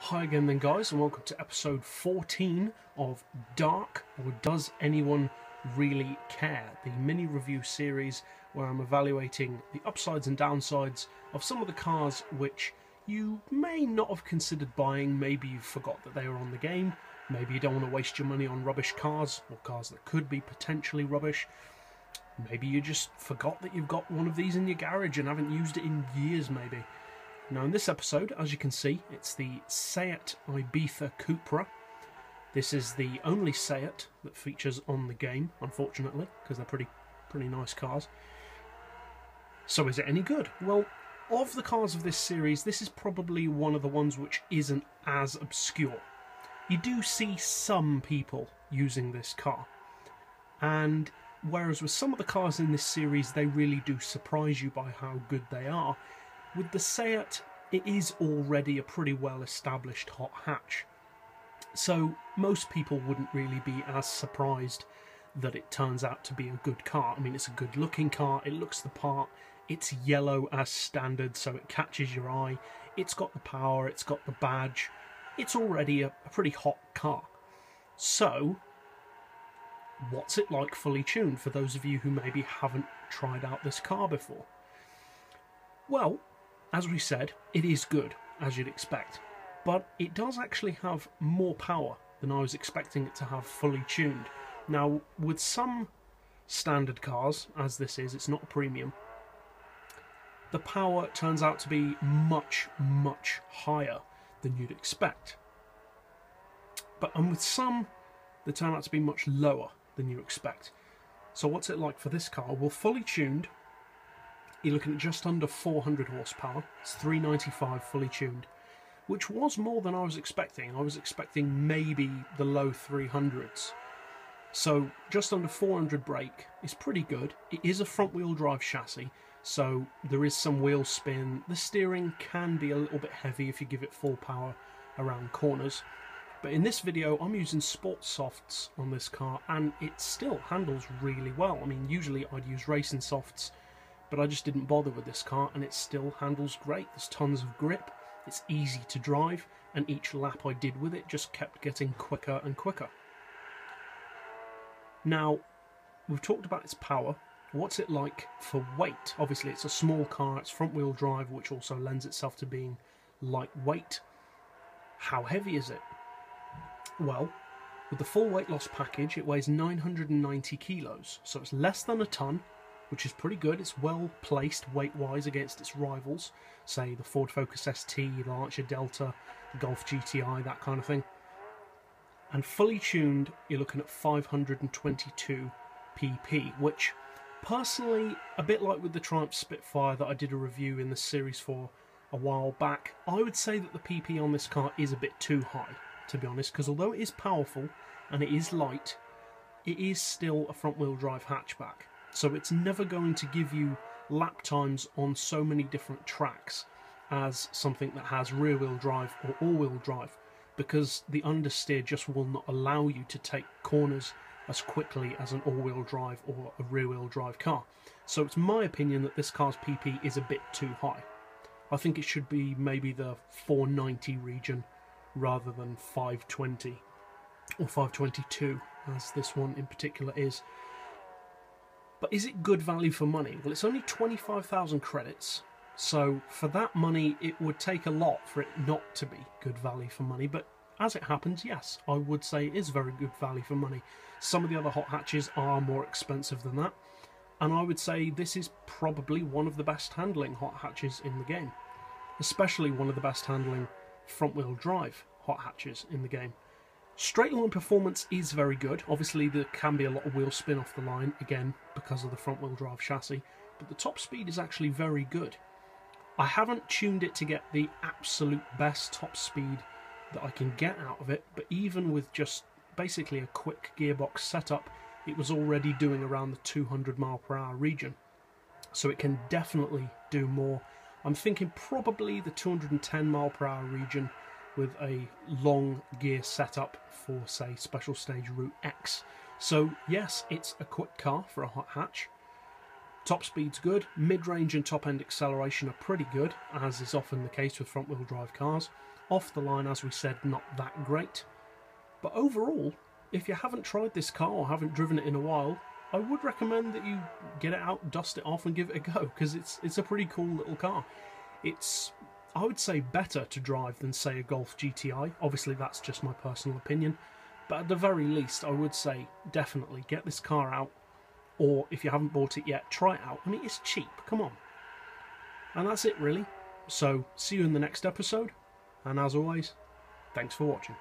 Hi again then guys, and welcome to episode 14 of D.A.R.C, or Does Anyone Really Care? The mini review series where I'm evaluating the upsides and downsides of some of the cars which you may not have considered buying. Maybe you forgot that they were on the game, maybe you don't want to waste your money on rubbish cars, or cars that could be potentially rubbish. Maybe you just forgot that you've got one of these in your garage and haven't used it in years maybe. Now in this episode, as you can see, it's the Seat Ibiza Cupra. This is the only Seat that features on the game, unfortunately, because they're pretty nice cars. So is it any good? Well, of the cars of this series, this is probably one of the ones which isn't as obscure. You do see some people using this car, and whereas with some of the cars in this series, they really do surprise you by how good they are. With the Seat, it is already a pretty well established hot hatch, so most people wouldn't really be as surprised that it turns out to be a good car. I mean, it's a good looking car, it looks the part, it's yellow as standard, so it catches your eye, it's got the power, it's got the badge, it's already a pretty hot car. So, what's it like fully tuned for those of you who maybe haven't tried out this car before? Well, as we said, it is good, as you'd expect, but it does actually have more power than I was expecting it to have fully tuned. Now, with some standard cars, as this is, it's not a premium, the power turns out to be much higher than you'd expect. And with some, they turn out to be much lower than you expect. So what's it like for this car? Well, fully tuned, you're looking at just under 400 horsepower. It's 395 fully tuned, which was more than I was expecting. I was expecting maybe the low 300s. So just under 400 brake is pretty good. It is a front wheel drive chassis, so there is some wheel spin. The steering can be a little bit heavy if you give it full power around corners. But in this video, I'm using sport softs on this car, and it still handles really well. I mean, usually I'd use racing softs, but I just didn't bother with this car, and it still handles great. There's tons of grip, it's easy to drive, and each lap I did with it just kept getting quicker and quicker. Now, we've talked about its power. What's it like for weight? Obviously it's a small car, it's front wheel drive, which also lends itself to being lightweight. How heavy is it? Well, with the full weight loss package, it weighs 990 kilos, so it's less than a ton, which is pretty good. It's well placed weight-wise against its rivals, say the Ford Focus ST, the Lancia Delta, the Golf GTI, that kind of thing. And fully tuned, you're looking at 522 pp, which personally, a bit like with the Triumph Spitfire that I did a review in the series for a while back, I would say that the pp on this car is a bit too high, to be honest, because although it is powerful and it is light, it is still a front-wheel drive hatchback. So it's never going to give you lap times on so many different tracks as something that has rear-wheel drive or all-wheel drive, because the understeer just will not allow you to take corners as quickly as an all-wheel drive or a rear-wheel drive car. So it's my opinion that this car's PP is a bit too high. I think it should be maybe the 490 region rather than 520 or 522, as this one in particular is. But is it good value for money? Well, it's only 25,000 credits, so for that money it would take a lot for it not to be good value for money, but as it happens, yes, I would say it is very good value for money. Some of the other hot hatches are more expensive than that, and I would say this is probably one of the best handling hot hatches in the game, especially one of the best handling front-wheel drive hot hatches in the game. Straight line performance is very good. Obviously there can be a lot of wheel spin off the line, again, because of the front wheel drive chassis, but the top speed is actually very good. I haven't tuned it to get the absolute best top speed that I can get out of it, but even with just basically a quick gearbox setup, it was already doing around the 200 mph region. So it can definitely do more. I'm thinking probably the 210 mph region, with a long gear setup for, say, Special Stage Route X. So yes, it's a quick car for a hot hatch. Top speed's good, mid-range and top-end acceleration are pretty good, as is often the case with front-wheel drive cars. Off the line, as we said, not that great. But overall, if you haven't tried this car or haven't driven it in a while, I would recommend that you get it out, dust it off and give it a go, because it's a pretty cool little car. It's, I would say, better to drive than, say, a Golf GTI. Obviously, that's just my personal opinion. But at the very least, I would say definitely get this car out, or if you haven't bought it yet, try it out. I mean, it's cheap, come on. And that's it, really. So, see you in the next episode, and as always, thanks for watching.